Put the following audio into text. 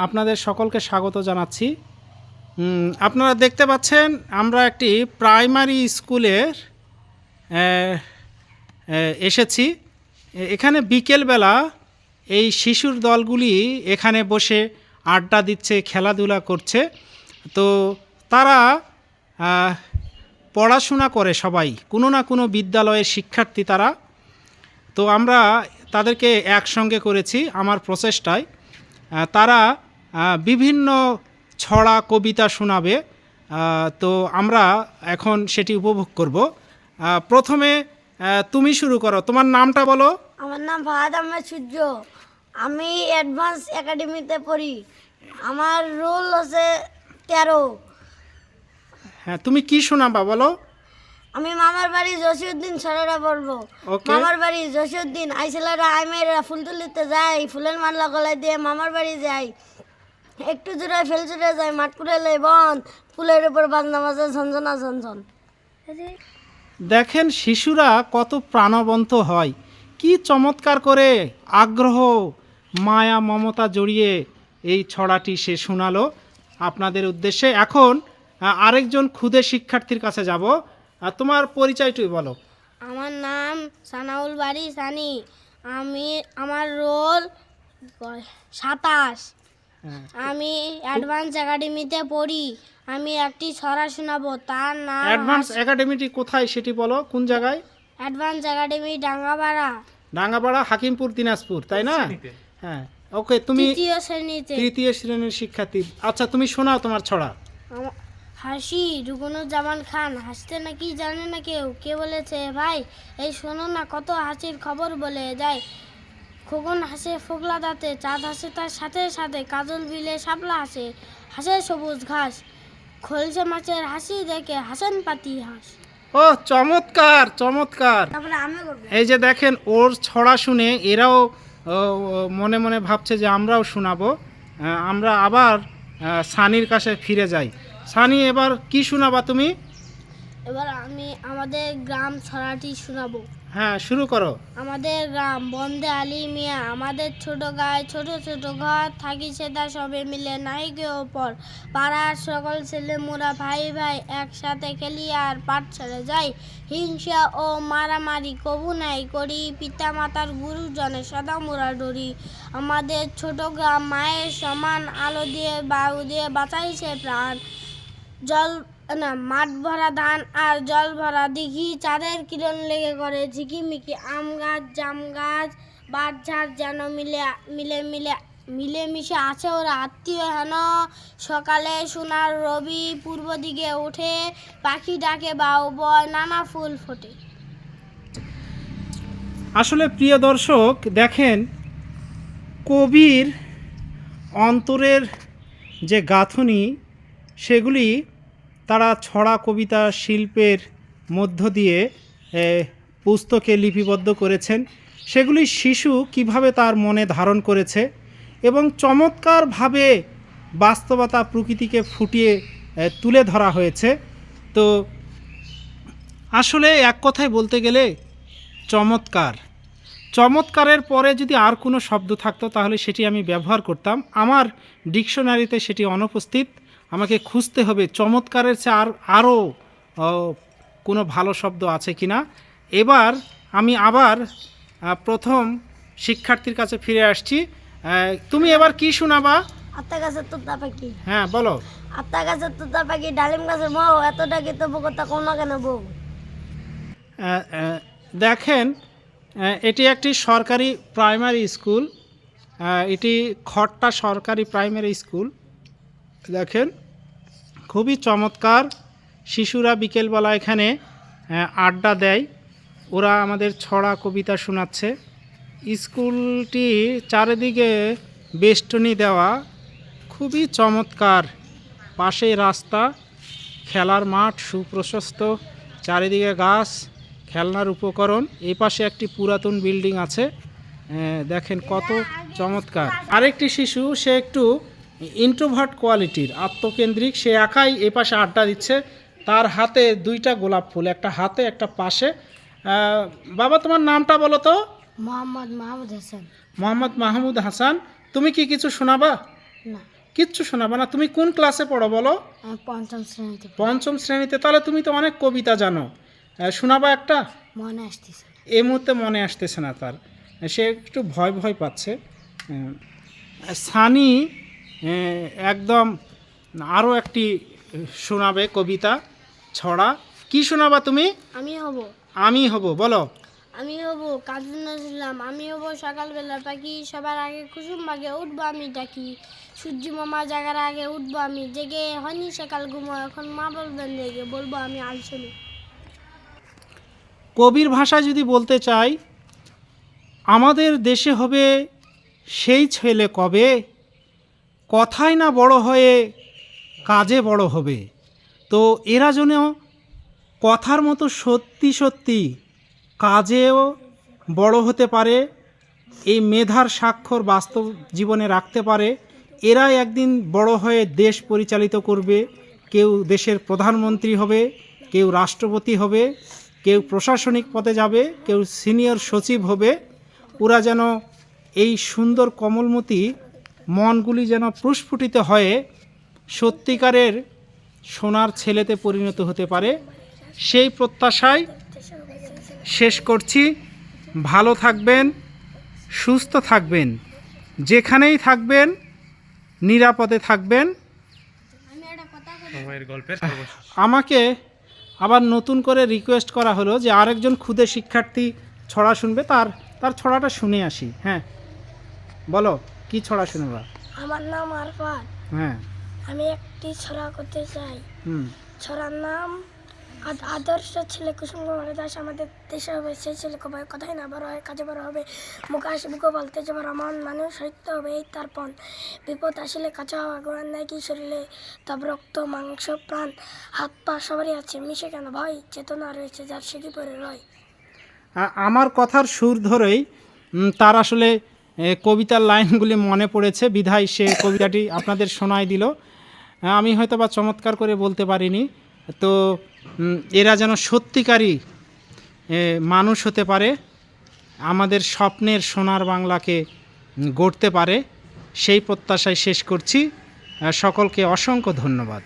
আপনাদের সকলকে স্বাগত জানাচ্ছি। আপনারা দেখতে পাচ্ছেন আমরা একটি প্রাইমারি স্কুলের এসেছি। এখানে বিকেলবেলা এই শিশুর দলগুলি এখানে বসে আড্ডা দিচ্ছে, খেলাধুলা করছে। তো তারা পড়াশোনা করে, সবাই কোনো না কোনো বিদ্যালয়ের শিক্ষার্থী তারা। তো আমরা তাদেরকে একসঙ্গে করেছি আমার প্রচেষ্টায়। তারা বিভিন্ন ছড়া কবিতা শোনাবে। তো আমরা এখন সেটি উপভোগ করব। প্রথমে তুমি শুরু করো, তোমার নামটা বলো। আমার নাম ফাহাদ আহমেদ সূর্য, আমি অ্যাডভান্স একাডেমিতে পড়ি। আমার রোল হচ্ছে 13। হ্যাঁ, তুমি কি শোনাবা বলো। আমি মামার বাড়ি জসিউদ্দিন ছড়াটা পড়বো। Okay. মামার বাড়ি জসিউদ্দিন, আইসেলারা আইমেরা ফুল তুলিতে যায়, ফুলের মালা গলায় দিয়ে মামার বাড়ি যাই। একটু জোরে ফেল ছুটে যায়, মাঠ কুড়ালে বন, ফুলের উপর বাজনা বাজে ঝনঝনা ঝনঝন। দেখেন শিশুরা কত প্রাণবন্ত হয়, কি চমৎকার করে আগ্রহ মায়া মমতা জড়িয়ে এই ছড়াটি সে শোনালো আপনাদের উদ্দেশ্যে। এখন আরেকজন ক্ষুদে শিক্ষার্থীর কাছে যাব। তোমার পরিচয়টি বলো। আমার নাম সানাউল বাড়ি সানি, আমার রোল 27। আমি অ্যাডভান্স একাডেমিতে পড়ি। আমি একটি ছড়া শোনাবো, তার নাম অ্যাডভান্স একাডেমিটি কোথায় সেটি বলো, কোন জায়গায়? অ্যাডভান্স একাডেমি ডাঙ্গাপাড়া, ডাঙ্গাপাড়া, হাকিমপুর, দিনাজপুর, তাই না? হ্যাঁ, ওকে। তুমি তৃতীয় শ্রেণীর শিক্ষার্থী। আচ্ছা, তুমি শোনাও তোমার ছড়া। হাসি রুকনুজ্জামান খান, হাসতে নাকি জানে না কেউ, কে বলেছে ভাই এই শোনো না, কত হাসির খবর বলে যায়। খোকন হাসে ফোকলা দাঁতে, চাঁদ হাসে তার সাথে সাথে, কাজল বিলে শাপলা হাসে, হাসে সবুজ ঘাস, খলসে মাছের হাসি দেখে হাসেন পাতি হাঁস। ও চমৎকার চমৎকার। তারপরে আমি করবো। এই যে দেখেন, ওর ছড়া শুনে এরাও মনে মনে ভাবছে যে আমরাও শোনাবো। আমরা আবার সানির কাছে ফিরে যাই। সানি, এবার কি শোনাবা তুমি? এবার আমি আমাদের গ্রাম ছড়াটি শোনাবো। হ্যাঁ, শুরু করো। আমাদের গ্রাম বন্দে আলী মিয়া, আমাদের ছোট গায়ে ছোট ছোট ঘর, থাকি সেটা সবে মিলে নাই কেউ পর। পাড়ার সকল ছেলে মোরা ভাই ভাই, একসাথে খেলি আর পাঠ ছেড়ে যাই। হিংসা ও মারামারি কবু নাই করি, পিতা মাতার গুরুজনে সদা মোরা ডরি। আমাদের ছোট গ্রাম মায়ের সমান, আলো দিয়ে বায়ু দিয়ে বাঁচাইছে প্রাণ। জল না মাঠ ভরা ধান আর জল ভরা দিঘি, চাঁদের কিরণ লেগে করে ঝিকিমিকি। আম গাছ জাম গাছ বাঁশঝাড় যেন মিলে মিলে মিলে মিলেমিশে আছে ওরা আত্মীয় হেন। সকালে সোনার রবি পূর্ব দিকে ওঠে, পাখি ডাকে বাউ বয়, নানা ফুল ফোটে। আসলে প্রিয় দর্শক, দেখেন কবির অন্তরের যে গাঁথনি সেগুলি তারা ছড়া কবিতা শিল্পের মধ্য দিয়ে পুস্তকে লিপিবদ্ধ করেছেন। সেগুলি শিশু কিভাবে তার মনে ধারণ করেছে এবং চমৎকারভাবে বাস্তবতা প্রকৃতিকে ফুটিয়ে তুলে ধরা হয়েছে। তো আসলে এক কথায় বলতে গেলে চমৎকার। চমৎকারের পরে যদি আর কোনো শব্দ থাকতো তাহলে সেটি আমি ব্যবহার করতাম। আমার ডিকশনারিতে সেটি অনুপস্থিত। আমাকে খুঁজতে হবে চমৎকারের চেয়ে আরও কোনো ভালো শব্দ আছে কি না। এবার আমি আবার প্রথম শিক্ষার্থীর কাছে ফিরে আসছি। তুমি এবার কি শোনাবা? আত্মা গাছের তোতা পাখি। হ্যাঁ, বলো। আত্মা গাছের তোতা পাখি, ডালিম গাছের বউ, এতটা কি তবু কথা কোনো কেন বউ। দেখেন, এটি একটি সরকারি প্রাইমারি স্কুল। এটি খট্টা সরকারি প্রাইমারি স্কুল। দেখেন খুবই চমৎকার। শিশুরা বিকেলবেলা এখানে আড্ডা দেয়, ওরা আমাদের ছড়া কবিতা শোনাচ্ছে। স্কুলটি চারিদিকে বেষ্টনী দেওয়া, খুবই চমৎকার। পাশে রাস্তা, খেলার মাঠ সুপ্রশস্ত, চারিদিকে গাছ, খেলনার উপকরণ। এই পাশে একটি পুরাতন বিল্ডিং আছে। দেখেন কত চমৎকার। আরেকটি শিশু, সে একটু ইন্ট্রোভার্ট কোয়ালিটির, আত্মকেন্দ্রিক। সে একাই এ পাশে আড্ডা দিচ্ছে, তার হাতে 2টা গোলাপ ফুল, একটা হাতে একটা পাশে। বাবা, তোমার নামটা বলো তো। মোহাম্মদ মাহমুদ হাসান। মোহাম্মদ মাহমুদ হাসান। তুমি কি কিছু শোনাবা? না, কিচ্ছু শোনাবে না। তুমি কোন ক্লাসে পড়ো বলো? আমি পঞ্চম শ্রেণীতে পড়ি। পঞ্চম শ্রেণীতে। তাহলে তুমি তো অনেক কবিতা জানো, শোনাবা একটা? মনে আসতেছে না। এই মুহূর্তে মনে আসতেছে না তার, সে একটু ভয় ভয় পাচ্ছে। সানি একদম আরও একটি শোনাবে কবিতা ছড়া। কি শোনাবা তুমি? আমি হব, আমি হব, বলো। আমি হব কাজী নজরুল ইসলাম, আমি হব সকালবেলা পাখি, সবার আগে কুসুম বাগে উঠবো আমি ডাকি, সূর্য মামা জাগার আগে উঠবো আমি জেগে, হয়নি সকাল ঘুমো, এখন মা বলবেন জেগে, বলবো আমি আলসেমি। কবির ভাষায় যদি বলতে চাই, আমাদের দেশে হবে সেই ছেলে কবে, কথায় না বড় হয়ে কাজে বড় হবে। তো এরা যেন কথার মতো সত্যি সত্যি কাজেও বড় হতে পারে, এই মেধার স্বাক্ষর বাস্তব জীবনে রাখতে পারে। এরাই একদিন বড় হয়ে দেশ পরিচালিত করবে। কেউ দেশের প্রধানমন্ত্রী হবে, কেউ রাষ্ট্রপতি হবে, কেউ প্রশাসনিক পদে যাবে, কেউ সিনিয়র সচিব হবে। ওরা যেন এই সুন্দর কমলমতি মনগুলি যেন প্রস্ফুটিত হয়ে সত্যিকারের সোনার ছেলেতে পরিণত হতে পারে, সেই প্রত্যাশায় শেষ করছি। ভালো থাকবেন, সুস্থ থাকবেন, যেখানেই থাকবেন নিরাপদে থাকবেন। আমাকে আবার নতুন করে রিকোয়েস্ট করা হলো যে আরেকজন ক্ষুদে শিক্ষার্থী ছড়া শুনবে, তার ছড়াটা শুনে আসি। হ্যাঁ বলো, কি ছড়া শুনবা? আমার নাম আরফান, হ্যাঁ। আমি একটি ছড়া করতে চাই। হুম। ছড়ার নাম আদর্শ ছেলে কুসুম কুমার দাস আমাদের দেশে হবে সেই ছেলে কথাই না বড় হয় কাজে বড় হবে, মুখ আসে বুকে বলতে যে বড় মন, মানুষ সাহিত্য হবে এই তার পণ, বিপদ আসলে কাঁচা হওয়া গোড়ান নেয় কি শরীরে, তব রক্ত মাংস প্রাণ, হাত পা সবারই আছে মিশে কেন ভয়, চেতনা রয়েছে যার সে কি পরে রয়। আমার কথার সুর ধরেই তার আসলে কবিতার লাইনগুলি মনে পড়েছে, বিধায় সে কবিতাটি আপনাদের শোনায় দিল। আমি হয়তো বা চমৎকার করে বলতে পারিনি। তো এরা যেন সত্যিকারই মানুষ হতে পারে, আমাদের স্বপ্নের সোনার বাংলাকে গড়তে পারে, সেই প্রত্যাশায় শেষ করছি। সকলকে অসংখ্য ধন্যবাদ।